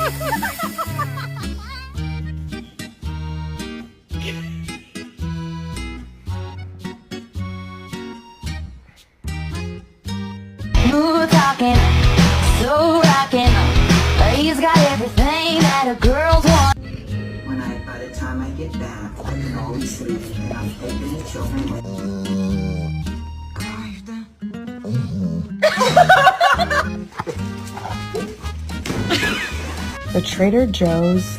Smooth talking, so rocking. He's got everything that a girl's want. By the time I get back, I can always sleep, and I'm taking the children with The Trader Joe's